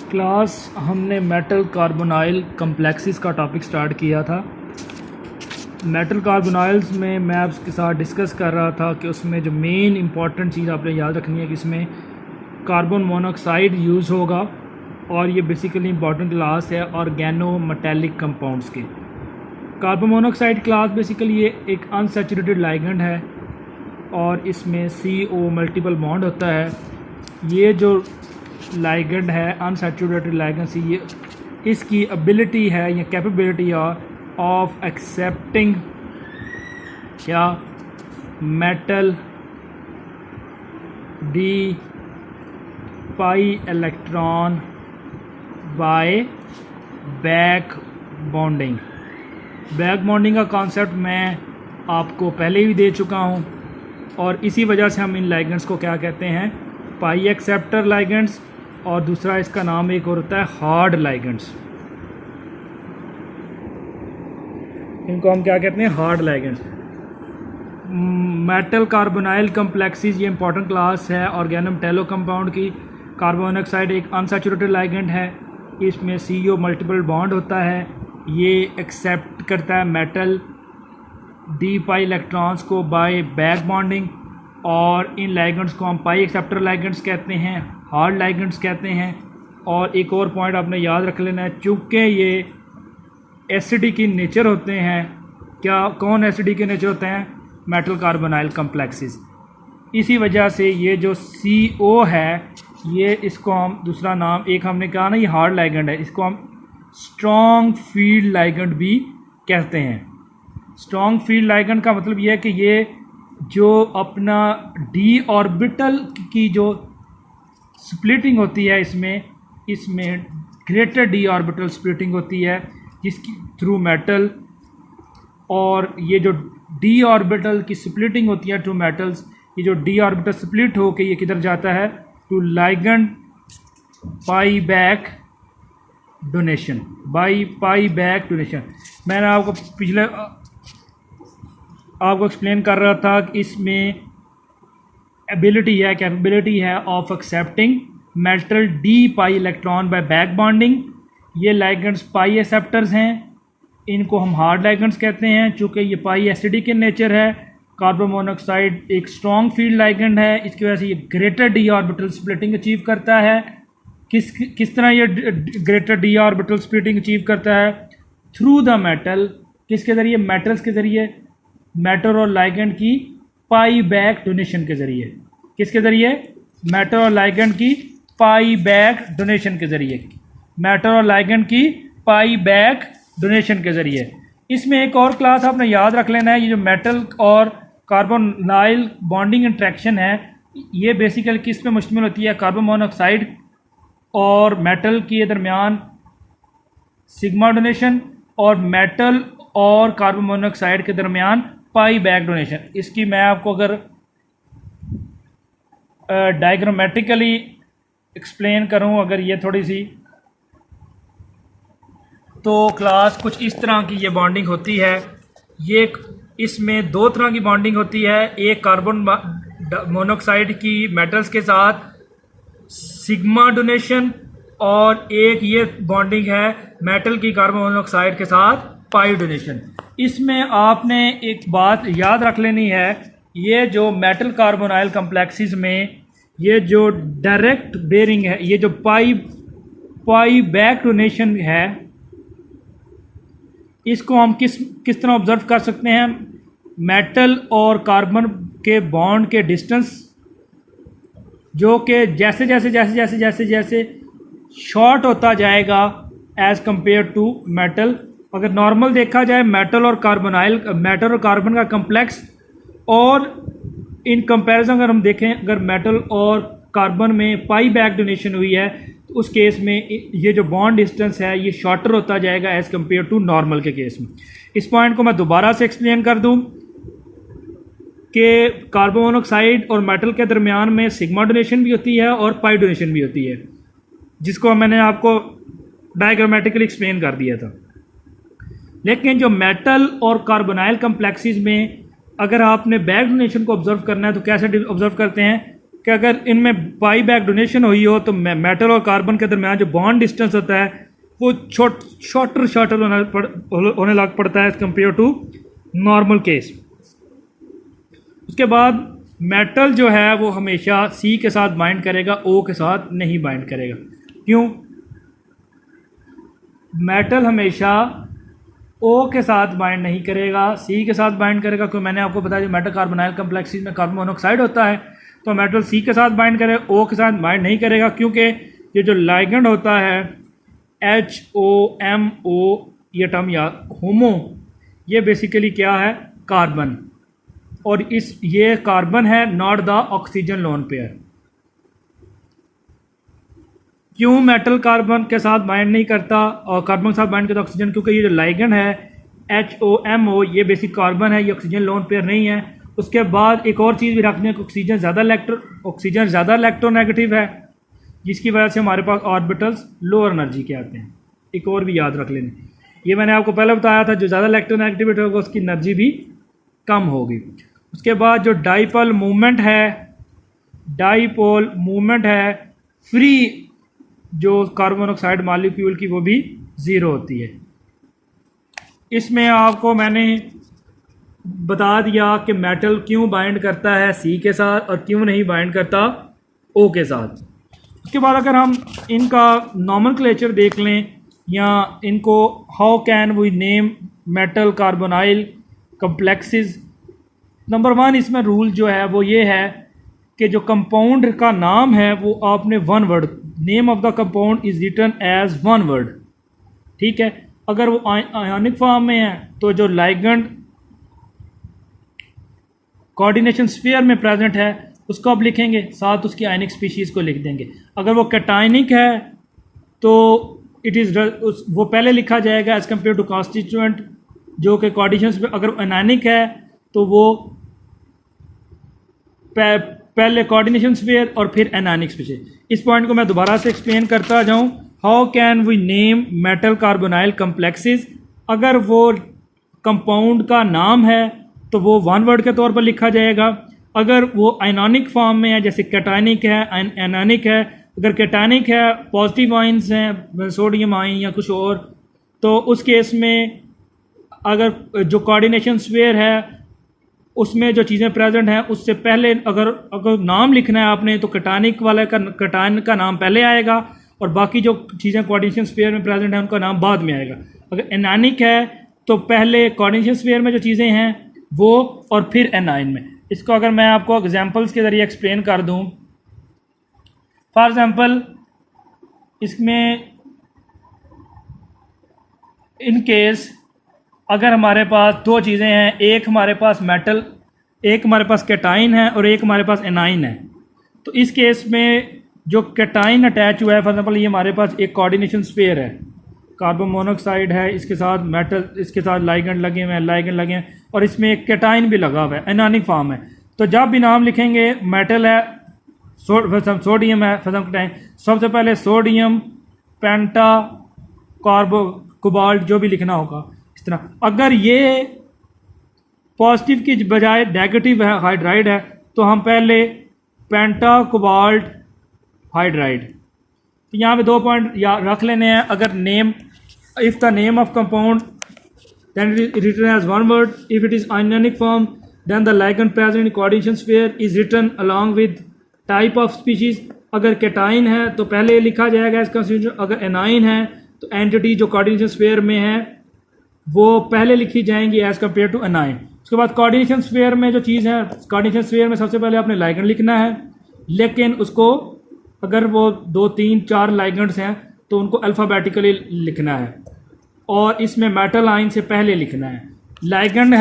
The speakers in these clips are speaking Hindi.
क्लास हमने मेटल कार्बोनाइल कम्प्लेक्सेस का टॉपिक स्टार्ट किया था। मेटल कार्बोनाइल्स में मैं आपके साथ डिस्कस कर रहा था कि उसमें जो मेन इंपॉर्टेंट चीज़ आपने याद रखनी है कि इसमें कार्बन मोनोऑक्साइड यूज़ होगा और ये बेसिकली इंपॉर्टेंट क्लास है ऑर्गेनो मेटेलिक कंपाउंड्स के। कार्बन मोनोऑक्साइड क्लास बेसिकली ये एक अनसैचुरेटेड लाइगेंड है और इसमें CO मल्टीपल बॉन्ड होता है। ये जो लाइगेंड है अनसैचुरेटेड लाइगेंड सी, ये इसकी एबिलिटी है या कैपेबिलिटी ऑफ एक्सेप्टिंग क्या metal D pi electron buy back bonding. Back bonding का कॉन्सेप्ट मैं आपको पहले ही दे चुका हूँ और इसी वजह से हम इन लाइगेंड्स को क्या कहते हैं, पाई एक्सेप्टर लाइगेंड्स, और दूसरा इसका नाम एक और होता है हार्ड लाइगेंड्स। इनको हम क्या कहते हैं, hard ligands. Metal carbonyl complexes ये इंपॉर्टेंट क्लास है ऑर्गेनोमेटेलो कंपाउंड की। कार्बन मोनोऑक्साइड एक अनसैचुरेटेड लाइगेंड है, इसमें CO मल्टीपल बॉन्ड होता है। ये एक्सेप्ट करता है मेटल डी पाई इलेक्ट्रॉन्स को बाय बैक बॉन्डिंग, और इन लाइगेंड्स को हम पाई एक्सेप्टर लाइगेंड्स कहते हैं, हार्ड लाइगेंड्स कहते हैं। और एक और पॉइंट आपने याद रख लेना है, चूँकि ये एसिडिक की नेचर होते हैं। क्या कौन एसिडिक के नेचर होते हैं? Metal carbonyl complexes. इसी वजह से ये जो CO है, ये इसको हम दूसरा नाम एक हमने कहा ना, ये हार्ड लाइगेंड है, इसको हम स्ट्रॉन्ग फील्ड लाइगेंड भी कहते हैं। स्ट्रॉन्ग फील्ड लाइगेंड का मतलब ये है कि ये जो अपना d ऑर्बिटल की जो स्प्लिटिंग होती है, इसमें ग्रेटर d ऑर्बिटल स्प्लिटिंग होती है जिसकी थ्रू मेटल, और ये जो d ऑर्बिटल की स्प्लिटिंग होती है टू मेटल्स, ये जो d ऑर्बिटल स्प्लिट होके ये किधर जाता है, to ligand pi back donation, by pi back donation. मैंने आपको पिछले आपको एक्सप्लेन कर रहा था कि इसमें एबिलिटी है, कैपेबिलिटी है of accepting metal D pi electron buy back bonding. ये लाइगेंड्स पाई एक्सेप्टर्स हैं, इनको हम हार्ड लाइगेंड्स कहते हैं चूँकि ये पाई एसिडिक इन नेचर है। कार्बन मोनोऑक्साइड एक स्ट्रॉन्ग फील्ड लाइगेंड है, इसकी वजह से ये greater D orbital splitting achieve करता है। किस तरह ये greater D orbital splitting achieve करता है? Through the metal. किसके ज़रिए? मेटल्स के ज़रिए, मेटल और लाइगेंड की पाई बैक डोनेशन के ज़रिए। किसके ज़रिए? मेटल और लाइगेंड की पाई बैक डोनेशन के ज़रिए, मेटल और लाइगेंड की पाई बैक डोनेशन के ज़रिए। इसमें एक और क्लास आपने याद रख लेना है, ये जो मेटल और कार्बोनाइल बॉन्डिंग इंट्रैक्शन है, ये बेसिकली किस पे मुश्तमिल होती है? कार्बन मोनोऑक्साइड और मेटल के दरमियान सिग्मा डोनेशन, और मेटल और कार्बन मोनोऑक्साइड के दरमियान पाई बैक डोनेशन। इसकी मैं आपको अगर डायग्रामेटिकली एक्सप्लेन करूं, अगर ये थोड़ी सी, तो क्लास कुछ इस तरह की ये बॉन्डिंग होती है। ये इसमें दो तरह की बॉन्डिंग होती है, एक कार्बन मोनोऑक्साइड की मेटल्स के साथ सिग्मा डोनेशन, और एक ये बॉन्डिंग है मेटल की कार्बन मोनोऑक्साइड के साथ पाई डोनेशन। इसमें आपने एक बात याद रख लेनी है, ये जो मेटल कार्बोनाइल कम्प्लेक्सेस में ये जो डायरेक्ट बेरिंग है, ये जो पाई बैक डोनेशन है, इसको हम किस तरह ऑब्जर्व कर सकते हैं? मेटल और कार्बन के बॉन्ड के डिस्टेंस, जो कि जैसे जैसे जैसे जैसे जैसे जैसे शॉर्ट होता जाएगा एज़ कंपेयर टू मेटल। अगर नॉर्मल देखा जाए मेटल और कार्बन का कम्प्लेक्स, और इन कंपैरिजन अगर हम देखें, अगर मेटल और कार्बन में पाई बैक डोनेशन हुई है तो उस केस में ये जो बॉन्ड डिस्टेंस है ये शॉर्टर होता जाएगा एज़ कंपेयर टू नॉर्मल के केस में। इस पॉइंट को मैं दोबारा से एक्सप्लेन कर दूं कि कार्बन मोनोऑक्साइड और मेटल के दरमियान में सिग्मा डोनेशन भी होती है और पाई डोनेशन भी होती है, जिसको मैंने आपको डायग्रामेटिकली एक्सप्लेन कर दिया था। लेकिन जो मेटल और कार्बोनाइल कम्प्लेक्सेस में अगर आपने बैक डोनेशन को ऑब्जर्व करना है तो कैसे ऑब्जर्व करते हैं कि अगर इनमें बाई बैक डोनेशन हुई हो तो मेटल और कार्बन के दरमियान जो बॉन्ड डिस्टेंस होता है वो शॉर्टर होने लग पड़ता है कंपेयर टू नॉर्मल केस। उसके बाद मेटल जो है वो हमेशा सी के साथ बाइंड करेगा, ओ के साथ नहीं बाइंड करेगा। क्यों? मेटल हमेशा ओ के साथ बाइंड नहीं करेगा, सी के साथ बाइंड करेगा। क्योंकि मैंने आपको बताया मेटल कार्बोनाइल कम्प्लेक्सेस में कार्बन मोनोऑक्साइड होता है, तो मेटल सी के साथ बाइंड करे, ओ के साथ बाइंड नहीं करेगा। क्योंकि ये जो लाइगेंड होता है HOMO, ये टर्म या होमो, ये बेसिकली क्या है? कार्बन। और ये कार्बन है, not the oxygen lone pair. क्यों मेटल कार्बन के साथ बाइंड नहीं करता और कार्बन के साथ बाइंड करता ऑक्सीजन? क्योंकि ये जो लाइगेंड है HOMO, ये बेसिक कार्बन है, ये ऑक्सीजन लोन पेयर नहीं है। उसके बाद एक और चीज़ भी रखनी है कि ऑक्सीजन ज़्यादा इलेक्ट्रोनेगेटिव है, जिसकी वजह से हमारे पास ऑर्बिटल्स लोअर एनर्जी के आते हैं। एक और भी याद रख लेना, ये मैंने आपको पहले बताया था, जो ज़्यादा इलेक्ट्रोनेगेटिविटी होगा उसकी एनर्जी भी कम होगी। उसके बाद जो डाइपोल मूवमेंट है फ्री जो कार्बन मोनोऑक्साइड मॉलिक्यूल की, वो भी ज़ीरो होती है। इसमें आपको मैंने बता दिया कि मेटल क्यों बाइंड करता है सी के साथ और क्यों नहीं बाइंड करता ओ के साथ। उसके बाद अगर हम इनका नॉमेनक्लेचर देख लें या इनको how can we name metal carbonyl complexes. Number 1 इसमें रूल जो है वो ये है कि जो कंपाउंड का नाम है वो आपने one word, name of the compound is written as one word, ठीक है। अगर वो आयोनिक फॉर्म में है तो जो लाइगेंड कोऑर्डिनेशन स्फीयर में प्रेजेंट है उसको आप लिखेंगे, साथ उसकी आयनिक स्पीशीज़ को लिख देंगे। अगर वो कैटायनिक है तो इट इज़ वो पहले लिखा जाएगा एज कम्पेयर टू कॉन्स्टिट्यूएंट जो कि कोऑर्डिनेशन। अगर एनानिक है तो वो पहले कोऑर्डिनेशन स्फीयर और फिर एनानिक स्पीशीज। इस पॉइंट को मैं दोबारा से एक्सप्लेन करता जाऊं। How can we name metal carbonyl complexes? अगर वो कंपाउंड का नाम है तो वो वन वर्ड के तौर पर लिखा जाएगा। अगर वो आयनॉनिक फॉर्म में है जैसे कैटायनिक है, एनानिक है, अगर कैटायनिक है पॉजिटिव आयन्स हैं सोडियम आयन या कुछ और, तो उस केस में अगर जो कोऑर्डिनेशन स्फीयर है उसमें जो चीज़ें प्रेजेंट हैं उससे पहले अगर नाम लिखना है आपने तो कैटायनिक वाले कैटायन का नाम पहले आएगा और बाकी जो चीज़ें कोऑर्डिनेशन स्फीयर में प्रेजेंट हैं उनका नाम बाद में आएगा। अगर एनानिक है तो पहले कोऑर्डिनेशन स्फीयर में जो चीज़ें हैं वो और फिर एनाइन में। इसको अगर मैं आपको एग्जांपल्स के ज़रिए एक्सप्लेन कर दूं, फॉर एग्जांपल इसमें इन केस अगर हमारे पास दो चीज़ें हैं, एक हमारे पास मेटल, एक हमारे पास कैटाइन है और एक हमारे पास एनाइन है, तो इस केस में जो कैटाइन अटैच हुआ है, फॉर एग्जांपल ये हमारे पास एक कोऑर्डिनेशन स्फीयर है, कार्बन मोनोऑक्साइड है, इसके साथ मेटल, इसके साथ लाइगेंड लगे हुए हैं और इसमें एक कैटाइन भी लगा हुआ है, एनानिक फॉर्म है। तो जब भी नाम लिखेंगे मेटल है, सोडियम है, कैटाइन, सबसे पहले सोडियम, पेंटा, कार्बो, कोबाल्ट जो भी लिखना होगा इस तरह। अगर ये पॉजिटिव की बजाय नेगेटिव है, हाइड्राइड है, तो हम पहले पेंटा कोबाल्ट हाइड्राइड। तो यहाँ पे 2 पॉइंट रख लेने हैं। अगर name, if the name of compound then it is written as one word. If it is ionic form then the ligand present in coordination sphere is written along with type of species. अगर कैटाइन है तो पहले लिखा जाएगा इसका, अगर एनाइन है तो एंटिटी जो कोऑर्डिनेशन स्फीयर में है वो पहले लिखी जाएंगी एज कम्पेयर टू एनाइन। उसके बाद कोऑर्डिनेशन स्फीयर में जो चीज़ है, कोऑर्डिनेशन स्फीयर में सबसे पहले आपने लाइगेंड लिखना है, लेकिन उसको अगर वो 2, 3, 4 लाइगेंड्स हैं तो उनको अल्फ़ाबेटिकली लिखना है और इसमें मेटल आयन से पहले लिखना है। लाइगेंड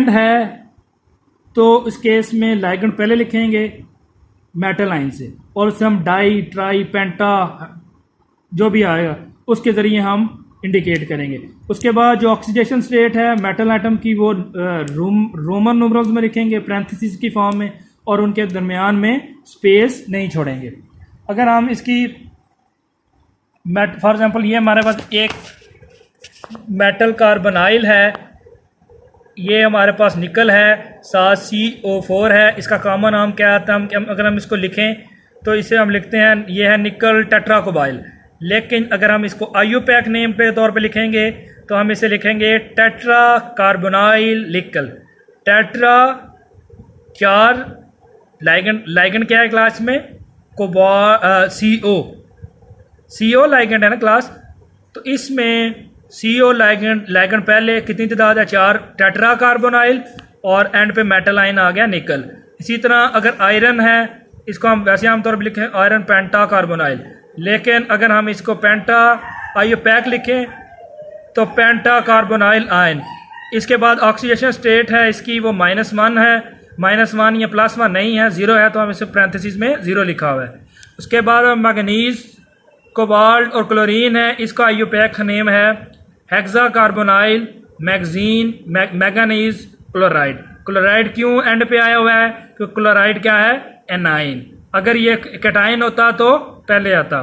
है तो इस केस में लाइगेंड पहले लिखेंगे मेटल आयन से और उससे हम डाई, ट्राई, पेंटा जो भी आएगा उसके ज़रिए हम इंडिकेट करेंगे। उसके बाद जो ऑक्सीडेशन स्टेट है मेटल एटम की वो रोमन न्यूमरल्स में लिखेंगे, पैरेंथेसिस की फॉर्म में, और उनके दरमियान में स्पेस नहीं छोड़ेंगे। अगर हम इसकी फॉर एग्जांपल ये हमारे पास एक मेटल कार्बोनाइल है ये हमारे पास निकल है, साथ CO4 है। इसका कॉमन नाम क्या आता है? हम अगर हम इसको लिखें तो इसे हम लिखते हैं, ये है निकल टेट्राकोबाइल। लेकिन अगर हम इसको आईयूपैक नेम पे तौर पे लिखेंगे तो हम इसे लिखेंगे टेट्रा कार्बोनाइल निकल। टेट्रा 4 लाइगेंड क्या है क्लास में? CO लाइगेंड है ना क्लास। तो इसमें CO लाइगेंड पहले कितनी तादाद है? 4 टेट्रा कार्बोनाइल और एंड पे मेटल आयन आ गया निकल। इसी तरह अगर आयरन है, इसको हम वैसे आमतौर पर लिखें आयरन पेंटा कार्बोनाइल। लेकिन अगर हम इसको पेंटा आईयूपैक लिखें तो पेंटा कार्बोनाइल आयन। इसके बाद ऑक्सीडेशन स्टेट है इसकी वो -1 है, -1 या +1 नहीं है, 0 है, तो हम इसे पैरेंथेसिस में 0 लिखा हुआ है। उसके बाद मैग्नीज, कोबाल्ट और क्लोरीन है, इसका आईयूपैक नेम है hexa carbonyl manganese chloride. Chloride क्यों एंड पे आया हुआ है? क्योंकि क्लोराइड क्या है? एनाइन। अगर ये कैटाइन होता तो पहले आता।